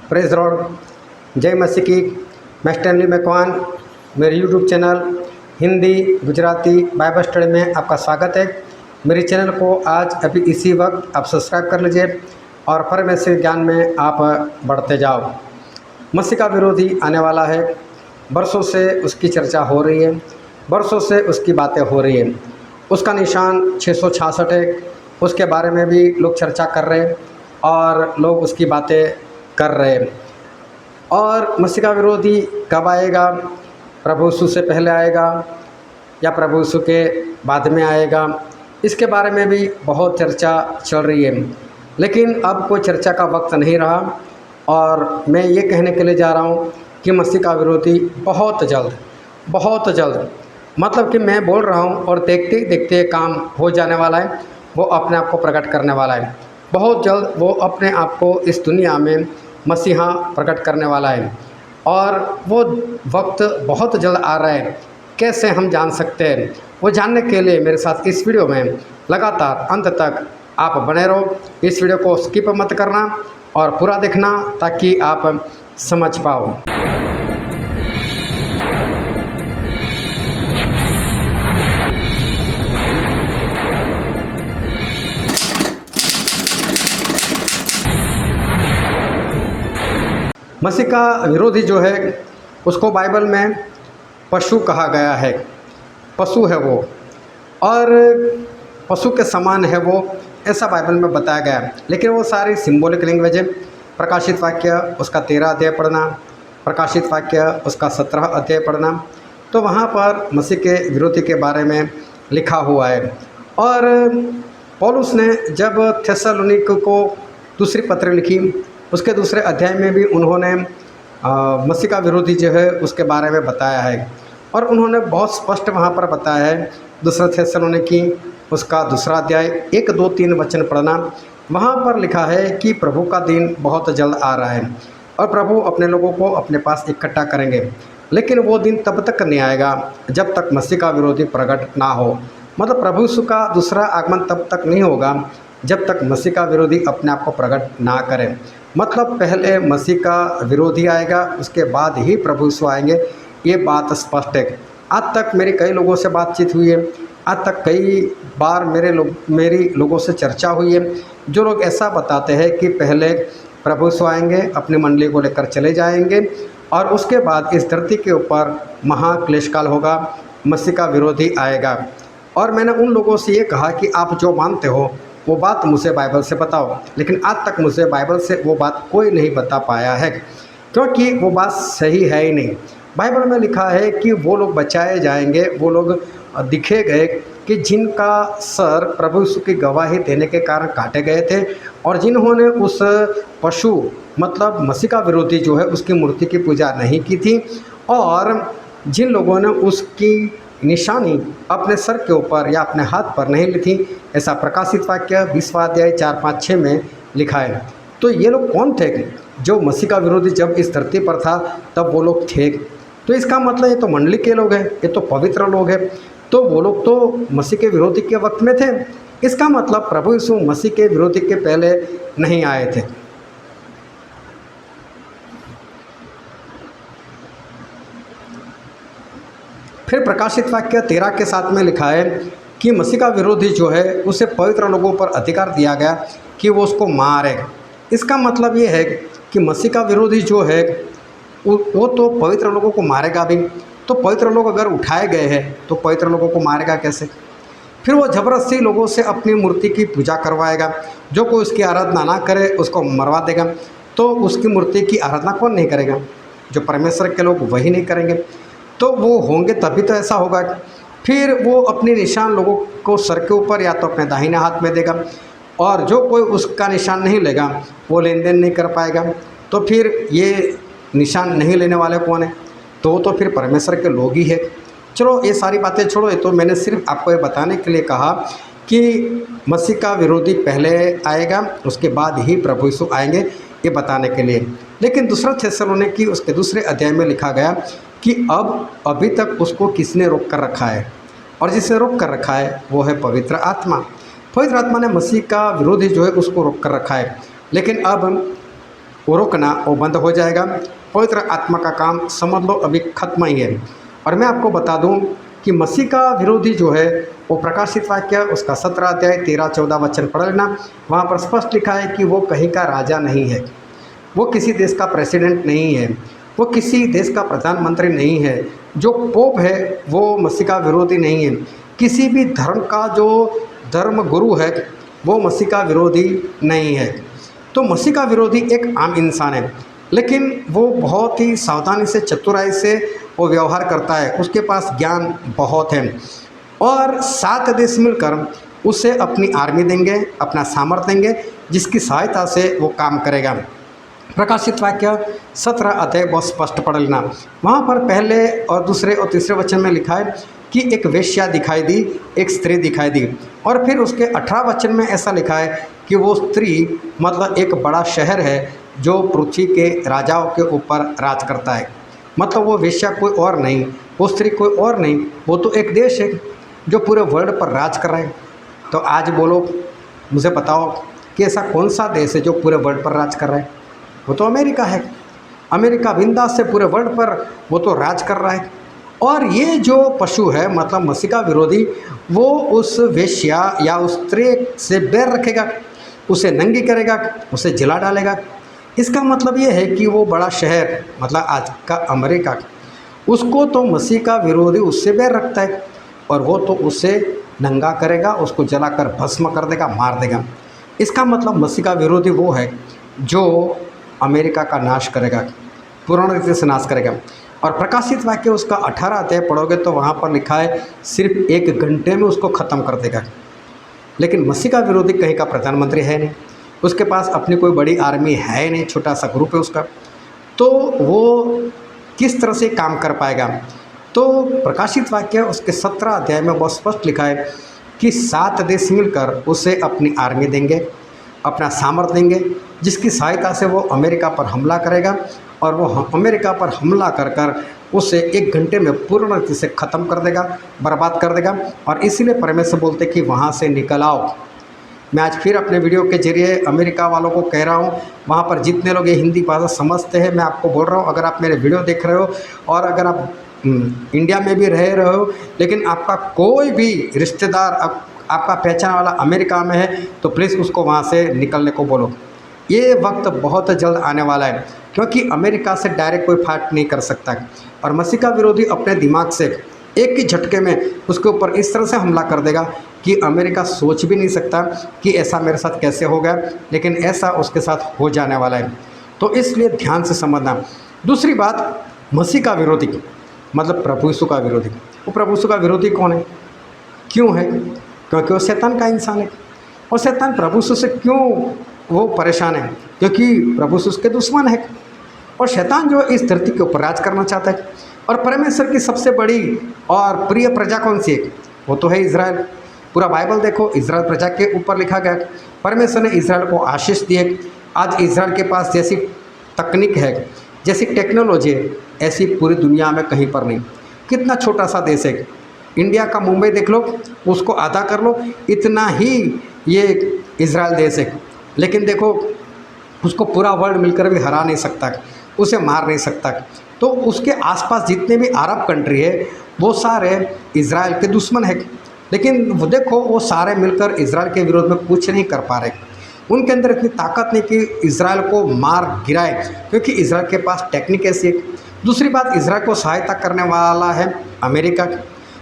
Praise Lord, जय मसीह की। मैं स्टैनली मैकवान, मेरे YouTube channel Hindi Gujarati Bible study में आपका स्वागत है। मेरे चैनल को आज अभी इसी वक्त आप सब्सक्राइब कर लीजिए और परमेश्वर के ज्ञान में आप बढ़ते जाओ। मसीह का विरोधी आने वाला है। बरसों से उसकी चर्चा हो रही है, बरसों से उसकी बातें हो रही है। उसका निशान 666 है, उसके बारे में भी लोग चर्चा कर रहे हैं और लोग उसकी बातें कर रहे हैं। और मसीह का विरोधी कब आएगा? प्रभु यीशु से पहले आएगा या प्रभु यीशु के बाद में आएगा? इसके बारे में भी बहुत चर्चा चल रही है, लेकिन अब कोई चर्चा का वक्त नहीं रहा। और मैं ये कहने के लिए जा रहा हूँ कि मसीह का विरोधी बहुत जल्द मतलब कि मैं बोल रहा हूँ और देखते देखते काम हो जाने वाला है। वो अपने आप को प्रकट करने वाला है। बहुत जल्द वो अपने आप को इस दुनिया में मसीहा प्रकट करने वाला है और वो वक्त बहुत जल्द आ रहा है। कैसे हम जान सकते हैं? वो जानने के लिए मेरे साथ इस वीडियो में लगातार अंत तक आप बने रहो। इस वीडियो को स्किप मत करना और पूरा देखना ताकि आप समझ पाओ। मसीह का विरोधी जो है उसको बाइबल में पशु कहा गया है। पशु है वो और पशु के समान है वो, ऐसा बाइबल में बताया गया है। लेकिन वो सारी सिंबॉलिक लैंग्वेज है। प्रकाशित वाक्य उसका 13 अध्याय पढ़ना, प्रकाशित वाक्य उसका 17 अध्याय पढ़ना, तो वहाँ पर मसीह के विरोधी के बारे में लिखा हुआ है। और पौलुस ने जब थेसलोनिक को दूसरी पत्र लिखी, उसके दूसरे अध्याय में भी उन्होंने मसीह का विरोधी जो है उसके बारे में बताया है। और उन्होंने बहुत स्पष्ट वहाँ पर बताया है। दूसरा थेसलोनिकी उसका दूसरा अध्याय 1, 2, 3 वचन पढ़ना, वहाँ पर लिखा है कि प्रभु का दिन बहुत जल्द आ रहा है और प्रभु अपने लोगों को अपने पास इकट्ठा करेंगे। लेकिन वो दिन तब तक नहीं आएगा जब तक मसीह का विरोधी प्रकट ना हो। मतलब प्रभु यीशु का दूसरा आगमन तब तक नहीं होगा जब तक मसीह का विरोधी अपने आप को प्रकट ना करे। मतलब पहले मसीह का विरोधी आएगा, उसके बाद ही प्रभु यीशु आएंगे। ये बात स्पष्ट है। आज तक मेरी कई लोगों से बातचीत हुई है, आज तक कई बार मेरी लोगों से चर्चा हुई है, जो लोग ऐसा बताते हैं कि पहले प्रभु यीशु आएंगे, अपनी मंडली को लेकर चले जाएंगे और उसके बाद इस धरती के ऊपर महाक्लेश काल होगा, मसीह का विरोधी आएगा। और मैंने उन लोगों से ये कहा कि आप जो मानते हो वो बात मुझे बाइबल से बताओ। लेकिन आज तक मुझे बाइबल से वो बात कोई नहीं बता पाया है, क्योंकि वो बात सही है ही नहीं। बाइबल में लिखा है कि वो लोग बचाए जाएंगे, वो लोग दिखे गए कि जिनका सर प्रभु यीशु की गवाही देने के कारण काटे गए थे और जिन्होंने उस पशु मतलब मसीह का विरोधी जो है उसकी मूर्ति की पूजा नहीं की थी और जिन लोगों ने उसकी निशानी अपने सर के ऊपर या अपने हाथ पर नहीं ली थी। ऐसा प्रकाशित वाक्य 20वां अध्याय 4, 5, 6 में लिखा है। तो ये लोग कौन थे? जो मसीह का विरोधी जब इस धरती पर था तब वो लोग थे। तो इसका मतलब ये तो मंडली के लोग हैं, ये तो पवित्र लोग हैं। तो वो लोग तो मसीह के विरोधी के वक्त में थे। इसका मतलब प्रभु यीशु मसीह के विरोधी के पहले नहीं आए थे। फिर प्रकाशित वाक्य 13 के साथ में लिखा है कि मसीह का विरोधी जो है उसे पवित्र लोगों पर अधिकार दिया गया कि वो उसको मारे। इसका मतलब ये है कि मसीह का विरोधी जो है वो तो पवित्र लोगों को मारेगा भी। तो पवित्र लोग अगर उठाए गए हैं तो पवित्र लोगों को मारेगा कैसे? फिर वो ज़बरदस्ती लोगों से अपनी मूर्ति की पूजा करवाएगा। जो कोई उसकी आराधना ना करे उसको मरवा देगा। तो उसकी मूर्ति की आराधना कौन नहीं करेगा? जो परमेश्वर के लोग वही नहीं करेंगे। तो वो होंगे तभी तो ऐसा होगा। फिर वो अपने निशान लोगों को सर के ऊपर या तो अपने दाहिने हाथ में देगा और जो कोई उसका निशान नहीं लेगा वो लेन देन नहीं कर पाएगा। तो फिर ये निशान नहीं लेने वाले कौन है? तो फिर परमेश्वर के लोग ही है। चलो ये सारी बातें छोड़ो, ये तो मैंने सिर्फ आपको ये बताने के लिए कहा कि मसीह का विरोधी पहले आएगा, उसके बाद ही प्रभु यीशु आएंगे, ये बताने के लिए। लेकिन दूसरा थेसलोनिकी उसके दूसरे अध्याय में लिखा गया कि अभी तक उसको किसने रोक कर रखा है, और जिसने रोक कर रखा है वो है पवित्र आत्मा। पवित्र आत्मा ने मसीह का विरोधी जो है उसको रोक कर रखा है। लेकिन अब वो रुकना वो बंद हो जाएगा। पवित्र आत्मा का काम समझ लो अभी खत्म ही है। और मैं आपको बता दूं कि मसीह का विरोधी जो है वो प्रकाशित वाक्य उसका 17 अध्याय 13-14 वचन पढ़ लेना। वहाँ पर स्पष्ट लिखा है कि वो कहीं का राजा नहीं है, वो किसी देश का प्रेसिडेंट नहीं है, वो किसी देश का प्रधानमंत्री नहीं है, जो पोप है वो मसीह का विरोधी नहीं है, किसी भी धर्म का जो धर्म गुरु है वो मसीह का विरोधी नहीं है। तो मसीह का विरोधी एक आम इंसान है, लेकिन वो बहुत ही सावधानी से चतुराई से वो व्यवहार करता है, उसके पास ज्ञान बहुत है। और 7 देश मिलकर उसे अपनी आर्मी देंगे, अपना सामर्थ्य देंगे, जिसकी सहायता से वो काम करेगा। प्रकाशित वाक्य 17 अध्याय बहुत स्पष्ट पढ़ लेना। वहाँ पर पहले और दूसरे और तीसरे वचन में लिखा है कि एक वेश्या दिखाई दी, एक स्त्री दिखाई दी। और फिर उसके 18 वचन में ऐसा लिखा है कि वो स्त्री मतलब एक बड़ा शहर है जो पृथ्वी के राजाओं के ऊपर राज करता है। मतलब वो वेश्या कोई और नहीं, वो स्त्री कोई और नहीं, वो तो एक देश है जो पूरे वर्ल्ड पर राज कर रहा है। तो आज बोलो, मुझे बताओ कि ऐसा कौन सा देश है जो पूरे वर्ल्ड पर राज कर रहा है? वो तो अमेरिका है। अमेरिका बिंदास से पूरे वर्ल्ड पर वो तो राज कर रहा है। और ये जो पशु है मतलब मसीह का विरोधी, वो उस वेश्या या उस स्त्री से बैर रखेगा, उसे नंगी करेगा, उसे जिला डालेगा। इसका मतलब ये है कि वो बड़ा शहर मतलब आज का अमेरिका, उसको तो मसीह का विरोधी उससे बैर रखता है और वो तो उसे नंगा करेगा, उसको जलाकर भस्म कर देगा, मार देगा। इसका मतलब मसीह का विरोधी वो है जो अमेरिका का नाश करेगा, पूर्ण रीति से नाश करेगा। और प्रकाशित वाक्य उसका 18 अध्याय पढ़ोगे तो वहाँ पर लिखा है सिर्फ 1 घंटे में उसको ख़त्म कर देगा। लेकिन मसीह का विरोधी कहीं का प्रधानमंत्री है नहीं, उसके पास अपनी कोई बड़ी आर्मी है नहीं, छोटा सा ग्रुप है उसका, तो वो किस तरह से काम कर पाएगा? तो प्रकाशित वाक्य उसके 17 अध्याय में बहुत स्पष्ट लिखा है कि 7 देश मिलकर उसे अपनी आर्मी देंगे, अपना सामर्थ्य देंगे, जिसकी सहायता से वो अमेरिका पर हमला करेगा। और वो अमेरिका पर हमला कर कर उसे 1 घंटे में पूर्ण रीति से ख़त्म कर देगा, बर्बाद कर देगा। और इसीलिए परमेश्वर बोलते कि वहाँ से निकल आओ। मैं आज फिर अपने वीडियो के जरिए अमेरिका वालों को कह रहा हूँ, वहाँ पर जितने लोग ये हिंदी भाषा समझते हैं, मैं आपको बोल रहा हूँ, अगर आप मेरे वीडियो देख रहे हो और अगर आप इंडिया में भी रह रहे हो, लेकिन आपका कोई भी रिश्तेदार आपका पहचान वाला अमेरिका में है, तो प्लीज़ उसको वहाँ से निकलने को बोलो। ये वक्त बहुत जल्द आने वाला है, क्योंकि अमेरिका से डायरेक्ट कोई फाइट नहीं कर सकता। और मसीह का विरोधी अपने दिमाग से एक ही झटके में उसके ऊपर इस तरह से हमला कर देगा कि अमेरिका सोच भी नहीं सकता कि ऐसा मेरे साथ कैसे हो गया, लेकिन ऐसा उसके साथ हो जाने वाला है। तो इसलिए ध्यान से समझना। दूसरी बात, मसीह का विरोधी मतलब प्रभु यीशु का विरोधी। वो प्रभु यीशु का विरोधी कौन है, क्यों है? क्योंकि वो शैतान का इंसान है। और शैतान प्रभु यीशु से क्यों वो परेशान है? क्योंकि प्रभु यीशु उसके दुश्मन है। और शैतान जो इस धरती के ऊपर राज करना चाहता है। और परमेश्वर की सबसे बड़ी और प्रिय प्रजा कौन सी है? वो तो है इज़राइल। पूरा बाइबल देखो, इज़राइल प्रजा के ऊपर लिखा गया। परमेश्वर ने इज़राइल को आशीष दी है। आज इज़राइल के पास जैसी तकनीक है, जैसी टेक्नोलॉजी है, ऐसी पूरी दुनिया में कहीं पर नहीं। कितना छोटा सा देश है, इंडिया का मुंबई देख लो, उसको आधा कर लो, इतना ही ये इज़राइल देश है। लेकिन देखो, उसको पूरा वर्ल्ड मिलकर भी हरा नहीं सकता, उसे मार नहीं सकता। तो उसके आसपास जितने भी अरब कंट्री है वो सारे इज़राइल के दुश्मन है। लेकिन वो देखो, वो सारे मिलकर इज़राइल के विरोध में कुछ नहीं कर पा रहे। उनके अंदर इतनी ताकत नहीं कि इज़राइल को मार गिराए, क्योंकि इज़राइल के पास टेक्निक ऐसी है। दूसरी बात, इज़राइल को सहायता करने वाला है अमेरिका।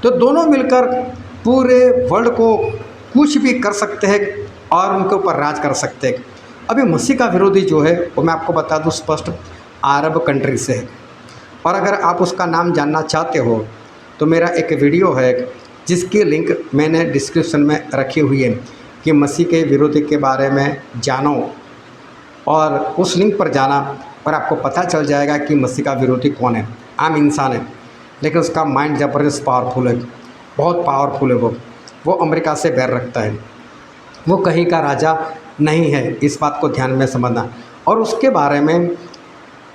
तो दोनों मिलकर पूरे वर्ल्ड को कुछ भी कर सकते हैं और उनके ऊपर राज कर सकते हैं। अभी मसीह का विरोधी जो है वो मैं आपको बता दूं स्पष्ट, अरब कंट्री से है। और अगर आप उसका नाम जानना चाहते हो तो मेरा एक वीडियो है जिसकी लिंक मैंने डिस्क्रिप्शन में रखी हुई है कि मसीह के विरोधी के बारे में जानो, और उस लिंक पर जाना और आपको पता चल जाएगा कि मसीह का विरोधी कौन है। आम इंसान है, लेकिन उसका माइंड ज़बरदस्त पावरफुल है, बहुत पावरफुल है। वो अमेरिका से बैर रखता है, वो कहीं का राजा नहीं है। इस बात को ध्यान में समझना। और उसके बारे में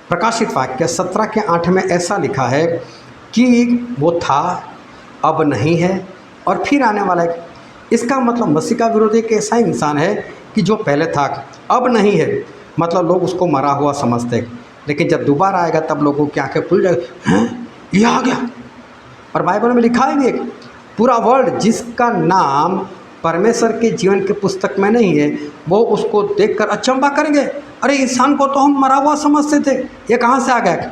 प्रकाशित वाक्य 17 के 8 में ऐसा लिखा है कि वो था, अब नहीं है और फिर आने वाला है। इसका मतलब मसीह का विरोधी एक ऐसा इंसान है कि जो पहले था, अब नहीं है मतलब लोग उसको मरा हुआ समझते, लेकिन जब दोबारा आएगा तब लोगों की आंखें खुल जाएगी, हैं ये आ गया। और बाइबल में लिखा है भी, पूरा वर्ल्ड जिसका नाम परमेश्वर के जीवन की पुस्तक में नहीं है, वो उसको देखकर अचंभा करेंगे, अरे इंसान को तो हम मरा हुआ समझते थे, ये कहाँ से आ गया।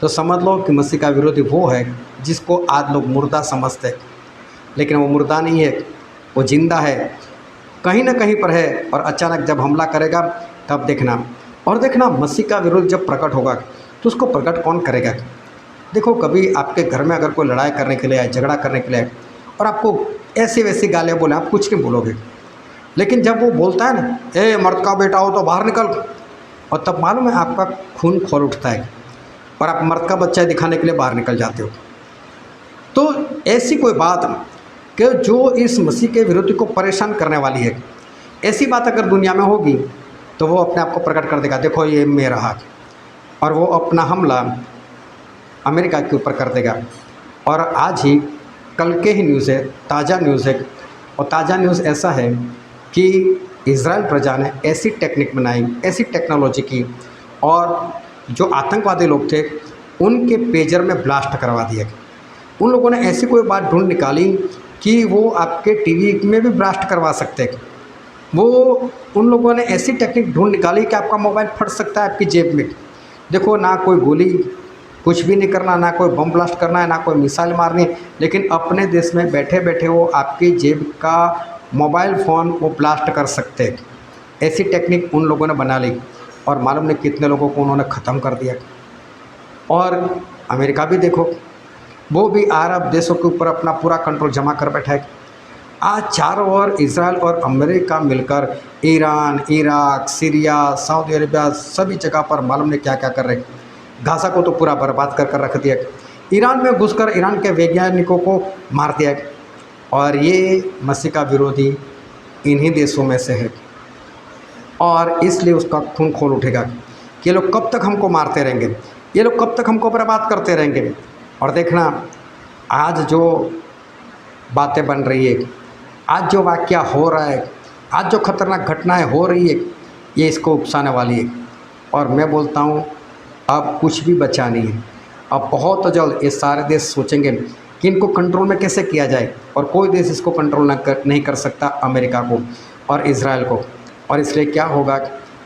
तो समझ लो कि मसीह का विरोधी वो है जिसको आज लोग मुर्दा समझते हैं, लेकिन वो मुर्दा नहीं है, वो जिंदा है, कहीं ना कहीं पर है। और अचानक जब हमला करेगा तब देखना, और देखना मसीह का विरोध जब प्रकट होगा तो उसको प्रकट कौन करेगा। देखो कभी आपके घर में अगर कोई लड़ाई करने के लिए आए, झगड़ा करने के लिए आए, और आपको ऐसी वैसी गालियाँ बोले, आप कुछ नहीं बोलोगे, लेकिन जब वो बोलता है ना, ए मर्द का बेटा हो तो बाहर निकल, और तब मालूम है आपका खून खोल उठता है और आप मर्द का बच्चा दिखाने के लिए बाहर निकल जाते हो। तो ऐसी कोई बात कि जो इस मसीह के विरोधी को परेशान करने वाली है, ऐसी बात अगर दुनिया में होगी तो वो अपने आप को प्रकट कर देगा, देखो ये मेरा हाथ, और वो अपना हमला अमेरिका के ऊपर कर देगा। और आज ही कल के ही न्यूज़ है, ताज़ा न्यूज़ है, और ताज़ा न्यूज़ ऐसा है कि इज़राइल प्रजा ने ऐसी टेक्निक बनाई, ऐसी टेक्नोलॉजी की, और जो आतंकवादी लोग थे उनके पेजर में ब्लास्ट करवा दिया। उन लोगों ने ऐसी कोई बात ढूंढ निकाली कि वो आपके टीवी में भी ब्लास्ट करवा सकते हैं। वो उन लोगों ने ऐसी टेक्निक ढूंढ निकाली कि आपका मोबाइल फट सकता है आपकी जेब में। देखो ना कोई गोली, कुछ भी नहीं करना, ना कोई बम ब्लास्ट करना है, ना कोई मिसाइल मारनी, लेकिन अपने देश में बैठे बैठे वो आपकी जेब का मोबाइल फ़ोन वो ब्लास्ट कर सकते हैं। ऐसी टेक्निक उन लोगों ने बना ली, और मालूम नहीं कितने लोगों को उन्होंने ख़त्म कर दिया। और अमेरिका भी देखो, वो भी अरब देशों के ऊपर अपना पूरा कंट्रोल जमा कर बैठा है। आज चारों ओर इज़राइल और अमेरिका मिलकर Iran, Iraq, Syria, Saudi Arabia, सभी जगह पर मालूम नहीं क्या क्या कर रहे हैं। गाज़ा को तो पूरा बर्बाद कर रख दिया। ईरान में घुसकर ईरान के वैज्ञानिकों को मार दिया। और ये मसीह का विरोधी इन्हीं देशों में से है, और इसलिए उसका खून खोल उठेगा कि ये लोग कब तक हमको मारते रहेंगे, ये लोग कब तक हमको बर्बाद करते रहेंगे। और देखना आज जो बातें बन रही है, आज जो वाक़या हो रहा है, आज जो खतरनाक घटनाएं हो रही है, ये इसको उकसाने वाली है। और मैं बोलता हूँ अब कुछ भी बचा नहीं है। अब बहुत जल्द ये सारे देश सोचेंगे कि इनको कंट्रोल में कैसे किया जाए, और कोई देश इसको कंट्रोल नहीं कर सकता अमेरिका को और इज़राइल को। और इसलिए क्या होगा,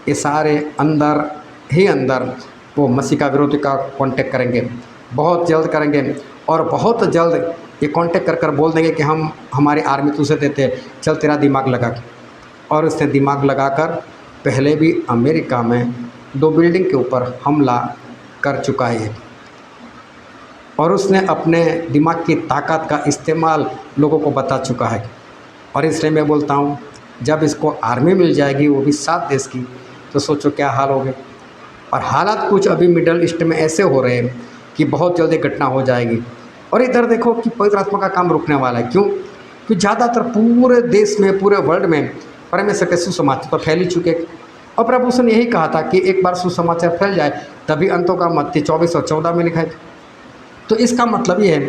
ये सारे अंदर ही अंदर वो मसीह का विरोधी का कांटेक्ट करेंगे, बहुत जल्द करेंगे, और बहुत जल्द ये कांटेक्ट कर बोल देंगे कि हम हमारी आर्मी तुझे देते हैं, चल तेरा दिमाग लगा। और उसने दिमाग लगाकर पहले भी अमेरिका में 2 बिल्डिंग के ऊपर हमला कर चुका है, और उसने अपने दिमाग की ताकत का इस्तेमाल लोगों को बता चुका है। और इसलिए मैं बोलता हूँ जब इसको आर्मी मिल जाएगी, वो भी 7 देश की, तो सोचो क्या हाल होंगे। और हालात कुछ अभी मिडल ईस्ट में ऐसे हो रहे हैं कि बहुत जल्दी घटना हो जाएगी। और इधर देखो कि पवित्र आत्मा का काम रुकने वाला है। क्यों? कि ज़्यादातर पूरे देश में, पूरे वर्ल्ड में परमेश्वर के सुसमाचार तो फैल ही चुके। और प्रभु ने यही कहा था कि एक बार सुसमाचार फैल जाए तभी अंतों का मत्ती 24 और 14 में लिखा है। तो इसका मतलब ये है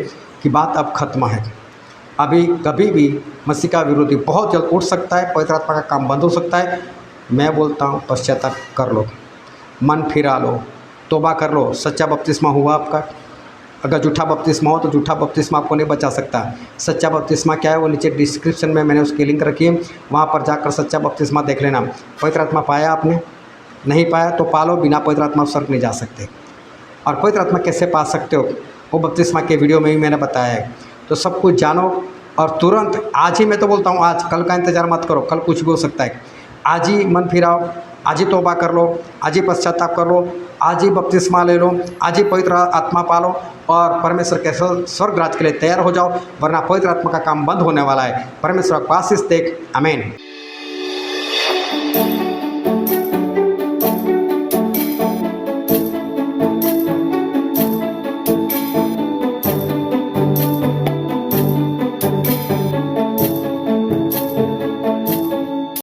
कि बात अब खत्म है। अभी कभी भी मसीह का विरोधी बहुत जल्द उठ सकता है, पवित्र आत्मा का काम बंद हो सकता है। मैं बोलता हूँ पश्चाताप कर लो, मन फिरा लो, तौबा कर लो। सच्चा बपतिस्मा हुआ आपका, अगर झूठा बपतिस्मा हो तो झूठा बपतिस्मा आपको नहीं बचा सकता। सच्चा बपतिस्मा क्या है वो नीचे डिस्क्रिप्शन में मैंने उसकी लिंक रखी है, वहाँ पर जाकर सच्चा बपतिस्मा देख लेना। पवित्र आत्मा पाया आपने? नहीं पाया तो पालो, बिना पवित्र आत्मा स्वर्ग नहीं जा सकते। और पवित्र आत्मा कैसे पा सकते हो वो बपतिस्मा के वीडियो में ही मैंने बताया है। तो सब कुछ जानो और तुरंत आज ही, मैं तो बोलता हूँ आज, कल का इंतज़ार मत करो, कल कुछ भी हो सकता है। आज ही मन फिराओ, आज ही तौबा कर लो, आज ही पश्चाताप कर लो, आज ही बपतिस्मा ले लो, आज ही पवित्र आत्मा पालो, और परमेश्वर के स्वर्ग राज के लिए तैयार हो जाओ, वरना पवित्र आत्मा का काम बंद होने वाला है। परमेश्वर का आशीष देख, आमीन।